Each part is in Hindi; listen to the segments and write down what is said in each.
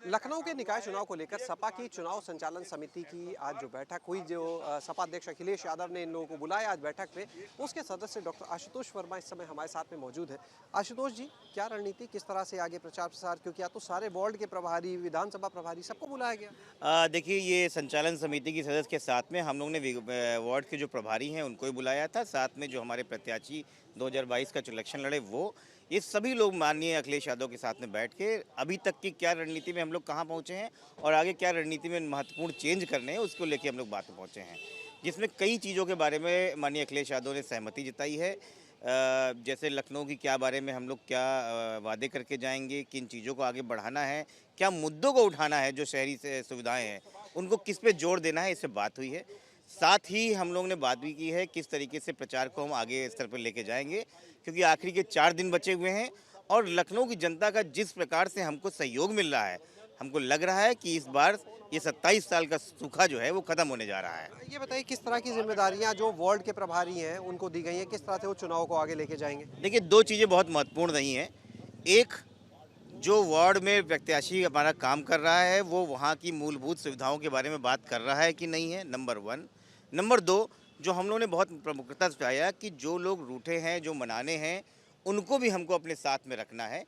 लखनऊ के निकाय चुनाव को लेकर सपा की चुनाव संचालन समिति की आज जो बैठक हुई, जो सपा अध्यक्ष अखिलेश यादव ने इन लोगों को बुलाया आज बैठक पे, उसके सदस्य डॉक्टर आशुतोष वर्मा इस समय हमारे साथ में मौजूद है। आशुतोष जी, क्या रणनीति, किस तरह से आगे प्रचार प्रसार, क्योंकि आज तो सारे वार्ड के प्रभारी, विधानसभा प्रभारी सबको बुलाया गया। देखिए, ये संचालन समिति की सदस्य के साथ में हम लोग ने वार्ड के जो प्रभारी हैं उनको ही बुलाया था, साथ में जो हमारे प्रत्याशी 2022 का जो इलेक्शन लड़े वो, ये सभी लोग माननीय अखिलेश यादव के साथ में बैठ के अभी तक की क्या रणनीति में हम लोग कहाँ पहुँचे हैं और आगे क्या रणनीति में महत्वपूर्ण चेंज करने हैं उसको लेके हम लोग बात में पहुँचे हैं, जिसमें कई चीज़ों के बारे में माननीय अखिलेश यादव ने सहमति जताई है। जैसे लखनऊ की क्या बारे में हम लोग क्या वादे करके जाएंगे, किन चीज़ों को आगे बढ़ाना है, क्या मुद्दों को उठाना है, जो शहरी से सुविधाएं हैं उनको किस पे जोर देना है, इससे बात हुई है। साथ ही हम लोग ने बात भी की है किस तरीके से प्रचार को हम आगे स्तर पर लेके जाएंगे, क्योंकि आखिरी के 4 दिन बचे हुए हैं और लखनऊ की जनता का जिस प्रकार से हमको सहयोग मिल रहा है, हमको लग रहा है कि इस बार ये 27 साल का सूखा जो है वो खत्म होने जा रहा है। ये बताइए, किस तरह की जिम्मेदारियां जो वार्ड के प्रभारी हैं उनको दी गई हैं, किस तरह से वो चुनाव को आगे लेके जाएंगे। देखिए, 2 चीज़ें बहुत महत्वपूर्ण रही हैं। एक, जो वार्ड में प्रत्याशी हमारा काम कर रहा है वो वहाँ की मूलभूत सुविधाओं के बारे में बात कर रहा है कि नहीं है, नंबर 1। नंबर 2, जो हम लोगों ने बहुत प्रमुखता से बताया कि जो लोग रूठे हैं, जो मनाने हैं, उनको भी हमको अपने साथ में रखना है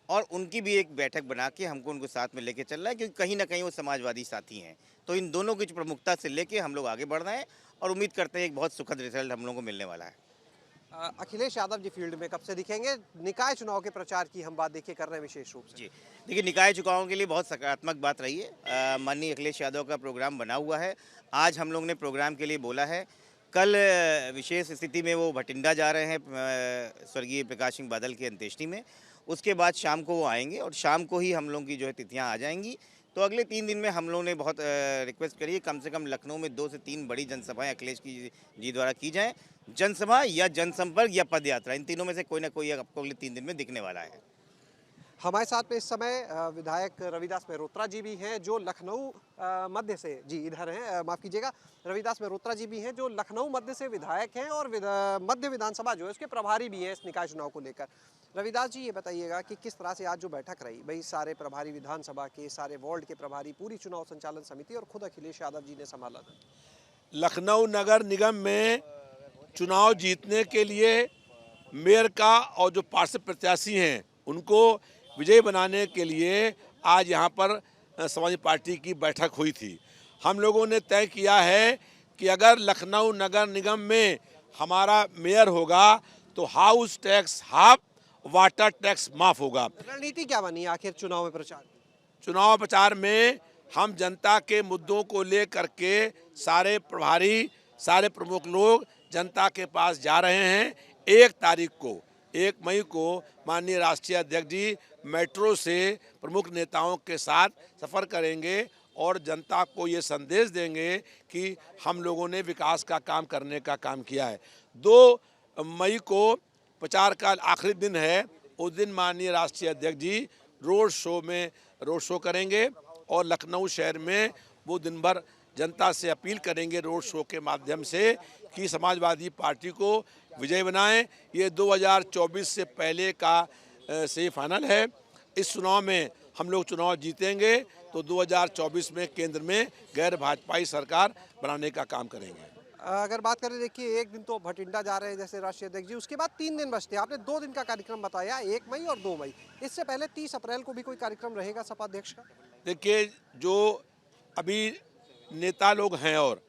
और उनकी भी एक बैठक बना के हमको उनको साथ में लेके चलना है, क्योंकि कहीं ना कहीं वो समाजवादी साथी हैं। तो इन दोनों की प्रमुखता से लेके हम लोग आगे बढ़ रहे हैं और उम्मीद करते हैं एक बहुत सुखद रिजल्ट हम लोगों को मिलने वाला है। अखिलेश यादव जी फील्ड में कब से दिखेंगे? निकाय चुनाव के प्रचार की हम बात देखिए कर रहे हैं विशेष रूप से। जी, देखिए, निकाय चुनावों के लिए बहुत सकारात्मक बात रही है। माननीय अखिलेश यादव का प्रोग्राम बना हुआ है। आज हम लोग ने प्रोग्राम के लिए बोला है। कल विशेष स्थिति में वो भटिंडा जा रहे हैं स्वर्गीय प्रकाश सिंह बादल की अंत्येष्टि में। उसके बाद शाम को वो आएंगे और शाम को ही हम लोगों की जो है तिथियां आ जाएंगी। तो अगले 3 दिन में हम लोगों ने बहुत रिक्वेस्ट करी है कम से कम लखनऊ में 2 से 3 बड़ी जनसभाएं अखिलेश जी द्वारा की जाएँ। जनसभा या जनसंपर्क या पद यात्रा, इन तीनों में से कोई ना कोई आपको अगले 3 दिन में दिखने वाला है। हमारे साथ में इस समय विधायक रविदास मेहरोत्रा जी भी हैं, जो लखनऊ मध्य से, जी इधर हैं, माफ़ कीजिएगा, रविदास मेहरोत्रा जी भी हैं जो लखनऊ मध्य से विधायक हैं और मध्य विधानसभा जो है उसके प्रभारी भी हैं इस निकाय चुनाव को लेकर। रविदास जी, ये बताइएगा कि किस तरह से आज जो बैठक रही, भाई सारे प्रभारी विधानसभा के, सारे वार्ड के प्रभारी, पूरी चुनाव संचालन समिति और खुद अखिलेश यादव जी ने संभाला था। लखनऊ नगर निगम में चुनाव जीतने के लिए मेयर का और जो पार्षद प्रत्याशी हैं उनको विजयी बनाने के लिए आज यहाँ पर समाजवादी पार्टी की बैठक हुई थी। हम लोगों ने तय किया है कि अगर लखनऊ नगर निगम में हमारा मेयर होगा तो house tax half, water tax माफ होगा। रणनीति क्या बनी आखिर चुनाव में प्रचार? चुनाव प्रचार में हम जनता के मुद्दों को लेकर के सारे प्रभारी, सारे प्रमुख लोग जनता के पास जा रहे हैं। 1 मई को माननीय राष्ट्रीय अध्यक्ष जी मेट्रो से प्रमुख नेताओं के साथ सफ़र करेंगे और जनता को ये संदेश देंगे कि हम लोगों ने विकास का काम करने का काम किया है। 2 मई को प्रचार का आखिरी दिन है। उस दिन माननीय राष्ट्रीय अध्यक्ष जी रोड शो करेंगे और लखनऊ शहर में वो दिन भर जनता से अपील करेंगे रोड शो के माध्यम से कि समाजवादी पार्टी को विजय बनाएं। ये 2024 से पहले का सेमीफाइनल है। इस चुनाव में हम लोग चुनाव जीतेंगे तो 2024 में केंद्र में गैर भाजपाई सरकार बनाने का काम करेंगे। अगर बात करें, देखिए, एक दिन तो भटिंडा जा रहे हैं जैसे राष्ट्रीय अध्यक्ष जी, उसके बाद 3 दिन बचते हैं। आपने 2 दिन का कार्यक्रम बताया, 1 मई और 2 मई। इससे पहले 30 अप्रैल को भी कोई कार्यक्रम रहेगा सपा अध्यक्ष का? देखिए, जो अभी नेता लोग हैं और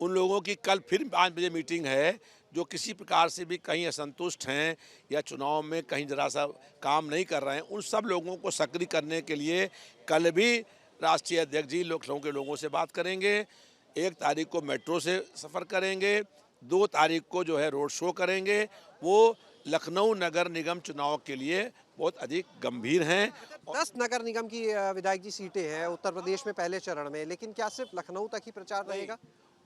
उन लोगों की कल फिर 5 बजे मीटिंग है, जो किसी प्रकार से भी कहीं असंतुष्ट हैं या चुनाव में कहीं जरा सा काम नहीं कर रहे हैं, उन सब लोगों को सक्रिय करने के लिए कल भी राष्ट्रीय अध्यक्ष जी लखनऊ के लोगों से बात करेंगे। 1 तारीख को मेट्रो से सफ़र करेंगे, 2 तारीख को जो है रोड शो करेंगे। वो लखनऊ नगर निगम चुनाव के लिए बहुत अधिक गंभीर हैं। 10 नगर निगम की विधायक जी सीटें हैं उत्तर प्रदेश में पहले चरण में, लेकिन क्या सिर्फ लखनऊ तक ही प्रचार रहेगा?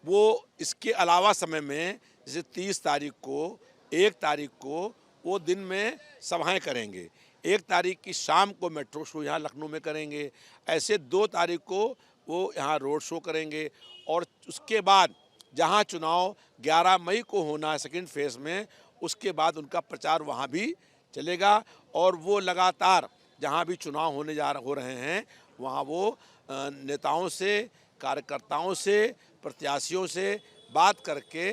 वो इसके अलावा समय में जैसे 30 तारीख को, 1 तारीख को वो दिन में सभाएं करेंगे, 1 तारीख की शाम को मेट्रो शो यहाँ लखनऊ में करेंगे, ऐसे 2 तारीख को वो यहाँ रोड शो करेंगे और उसके बाद जहाँ चुनाव 11 मई को होना है सेकेंड फेज में, उसके बाद उनका प्रचार वहाँ भी चलेगा और वो लगातार जहाँ भी चुनाव हो रहे हैं वहाँ वो नेताओं से, कार्यकर्ताओं से, प्रत्याशियों से बात करके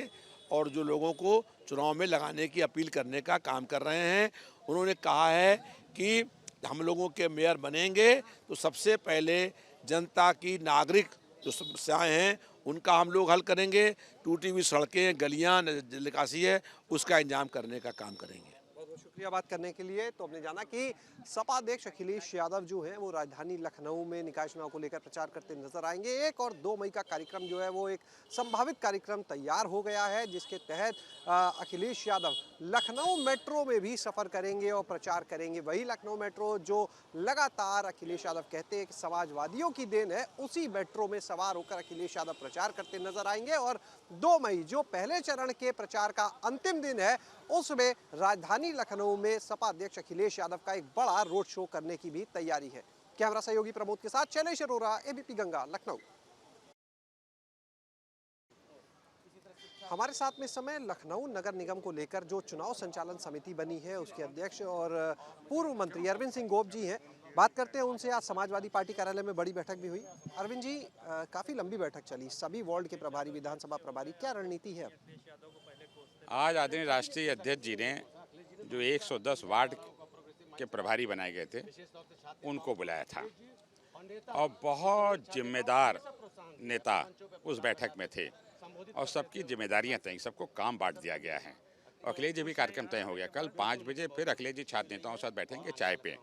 और जो लोगों को चुनाव में लगाने की अपील करने का काम कर रहे हैं। उन्होंने कहा है कि हम लोगों के मेयर बनेंगे तो सबसे पहले जनता की नागरिक जो समस्याएं हैं उनका हम लोग हल करेंगे। टूटी हुई सड़कें, गलियां, निकासी है, उसका इंतजाम करने का काम करेंगे। बहुत बहुत शुक्रिया बात करने के लिए। तो हमने जाना कि सपा अध्यक्ष अखिलेश यादव जो हैं वो राजधानी लखनऊ में निकाय चुनाव को लेकर प्रचार करते नजर आएंगे। 1 और 2 मई का कार्यक्रम जो है वो एक संभावित कार्यक्रम तैयार हो गया है, जिसके तहत अखिलेश यादव लखनऊ मेट्रो में भी सफर करेंगे और प्रचार करेंगे। वही लखनऊ मेट्रो जो लगातार अखिलेश यादव कहते हैं कि समाजवादियों की देन है, उसी मेट्रो में सवार होकर अखिलेश यादव प्रचार करते नजर आएंगे। और 2 मई जो पहले चरण के प्रचार का अंतिम दिन है, उसमें राजधानी लखनऊ में सपा अध्यक्ष अखिलेश यादव का एक बड़ा रोड शो करने की भी तैयारी है। कैमरा सहयोगी प्रमोद के साथ शैलेश अरोरा, एबीपी गंगा, लखनऊ। हमारे साथ में इस समय लखनऊ नगर निगम को लेकर जो चुनाव संचालन समिति बनी है उसके अध्यक्ष और पूर्व मंत्री अरविंद सिंह गोप जी हैं। बात करते हैं उनसे। आज समाजवादी पार्टी कार्यालय में बड़ी बैठक भी हुई। अरविंद जी, काफी लंबी बैठक चली, सभी वार्ड के प्रभारी, विधानसभा प्रभारी, क्या रणनीति है? आज आदरणीय राष्ट्रीय अध्यक्ष जी ने जो 110 वार्ड के प्रभारी बनाए गए थे उनको बुलाया था और बहुत जिम्मेदार नेता उस बैठक में थे और सबकी जिम्मेदारियां तय, सबको काम बांट दिया गया है। अखिलेश जी भी कार्यक्रम तय हो गया। कल 5 बजे फिर अखिलेश जी छात्र नेताओं के साथ बैठेंगे चाय पे।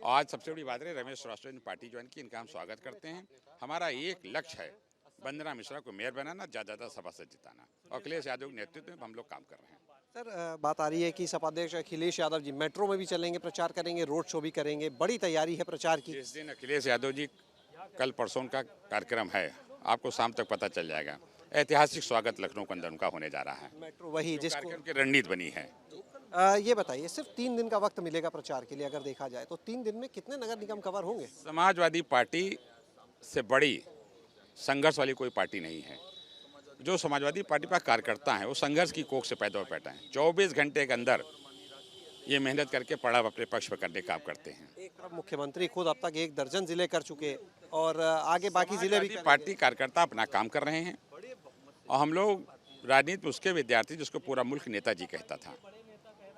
आज सबसे बड़ी बात है, रमेश श्रीवास्तव ने पार्टी ज्वाइन की, इनका हम स्वागत करते हैं। हमारा एक लक्ष्य है, वंदना मिश्रा को मेयर बनाना, ज़्यादा सभासद जिताना। अखिलेश यादव के नेतृत्व में हम लोग काम कर रहे हैं। सर, बात आ रही है कि सपा अध्यक्ष अखिलेश यादव जी मेट्रो में भी चलेंगे, प्रचार करेंगे, रोड शो भी करेंगे, बड़ी तैयारी है प्रचार की। जिस दिन अखिलेश यादव जी, कल परसों का कार्यक्रम है, आपको शाम तक पता चल जाएगा। ऐतिहासिक स्वागत लखनऊ के अंदर उनका होने जा रहा है। मेट्रो वही जिसको कार्यक्रम की रणनीति बनी है। ये बताइए, सिर्फ 3 दिन का वक्त मिलेगा प्रचार के लिए, अगर देखा जाए तो 3 दिन में कितने नगर निगम कवर होंगे? समाजवादी पार्टी से बड़ी संघर्ष वाली कोई पार्टी नहीं है। जो समाजवादी पार्टी का कार्यकर्ता है वो संघर्ष की कोख से पैदा पैदा है। 24 घंटे के अंदर ये मेहनत करके पड़ाव अपने पक्ष पर करने का काम करते हैं। एक तरफ मुख्यमंत्री खुद अब तक 1 दर्जन जिले कर चुके और आगे बाकी जिले भी समाजवादी पार्टी कार्यकर्ता अपना काम कर रहे हैं और हम लोग राजनीति में उसके विद्यार्थी जिसको पूरा मुल्क नेताजी कहता था,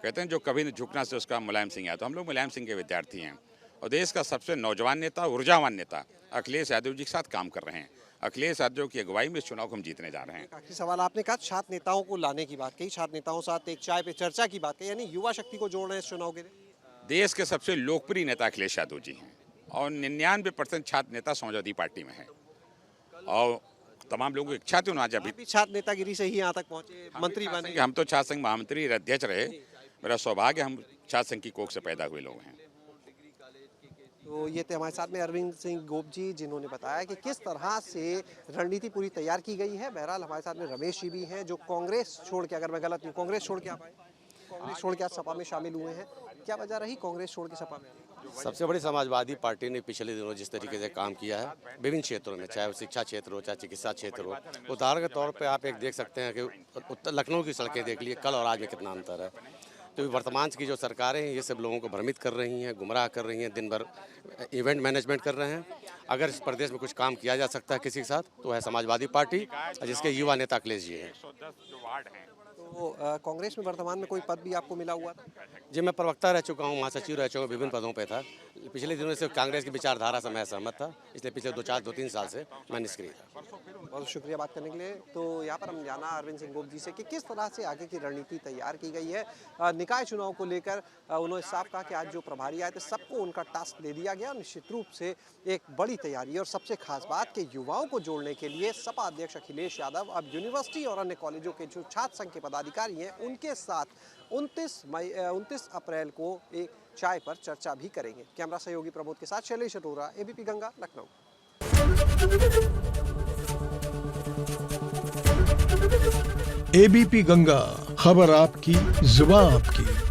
कहते हैं जो कभी नहीं झुकना से उसका मुलायम सिंह आया। तो हम लोग मुलायम सिंह के विद्यार्थी हैं और देश का सबसे नौजवान नेता, ऊर्जावान नेता अखिलेश यादव जी के साथ काम कर रहे हैं। अखिलेश यादव की अगुवाई में इस चुनाव को हम जीतने जा रहे हैं। आखिरी सवाल, आपने कहा छात्र नेताओं को लाने की बात कही, छात्र नेताओं के साथ एक चाय पे चर्चा की बात कही, यानी युवा शक्ति को जोड़ रहे हैं इस चुनाव के लिए। देश के सबसे लोकप्रिय नेता अखिलेश यादव जी हैं और 99% छात्र नेता समाजवादी पार्टी में है और तमाम लोगों की इच्छा थी उन्हें जब भी छात्र नेतागिरी से ही यहाँ तक पहुंचे, मंत्री बने। हम तो छात्र संघ महामंत्री अध्यक्ष रहे। मेरा सौभाग्य, हम छात्र संघ की कोख से पैदा हुए लोग हैं। तो ये थे हमारे साथ में अरविंद सिंह गोप जी, जिन्होंने बताया कि किस तरह से रणनीति पूरी तैयार की गई है। बहरहाल हमारे साथ में रमेश जी भी हैं जो कांग्रेस छोड़ के, अगर मैं गलत नहीं, कांग्रेस छोड़ के आप आए, कांग्रेस छोड़ के आज सपा में शामिल हुए हैं। क्या वजह रही कांग्रेस छोड़ के सपा में? सबसे बड़ी समाजवादी पार्टी ने पिछले दिनों जिस तरीके से काम किया है विभिन्न क्षेत्रों में, चाहे वो शिक्षा क्षेत्र हो, चाहे चिकित्सा क्षेत्र हो, उदाहरण के तौर पे आप एक देख सकते हैं कि लखनऊ की सड़कें देख लिए, कल और आज में कितना अंतर है। तो वर्तमान की जो सरकारें हैं ये सब लोगों को भ्रमित कर रही हैं, गुमराह कर रही हैं, दिन भर इवेंट मैनेजमेंट कर रहे हैं। अगर इस प्रदेश में कुछ काम किया जा सकता है किसी के साथ तो है समाजवादी पार्टी, जिसके युवा नेता अखिलेश जी हैं। तो कांग्रेस में वर्तमान में कोई पद भी आपको मिला हुआ था? जी, मैं प्रवक्ता रह चुका हूँ, महासचिव रह चुका हूँ, विभिन्न पदों पे था। पिछले दिनों से कांग्रेस की विचारधारा से मैं सहमत था, इसलिए पिछले 2-3 साल से मैं निष्क्रिय था। बहुत शुक्रिया बात करने के लिए। तो यहाँ पर हम जाना अरविंद सिंह गोप जी से कि किस तरह से आगे की रणनीति तैयार की गई है। निकाय चुनाव को लेकर उन्होंने साफ कहा कि आज जो प्रभारी आए थे सबको उनका टास्क दे दिया गया। निश्चित रूप से एक बड़ी तैयारी है और सबसे खास बात कि युवाओं को जोड़ने के लिए सपा अध्यक्ष अखिलेश यादव अब यूनिवर्सिटी और अन्य कॉलेजों के जो छात्र संघ के पदाधिकारी हैं उनके साथ 29 अप्रैल को एक चाय पर चर्चा भी करेंगे। कैमरा सहयोगी प्रमोद के साथ शैलेश अरोरा, एबीपी गंगा, लखनऊ। एबीपी गंगा, खबर आपकी, जुबान आपकी।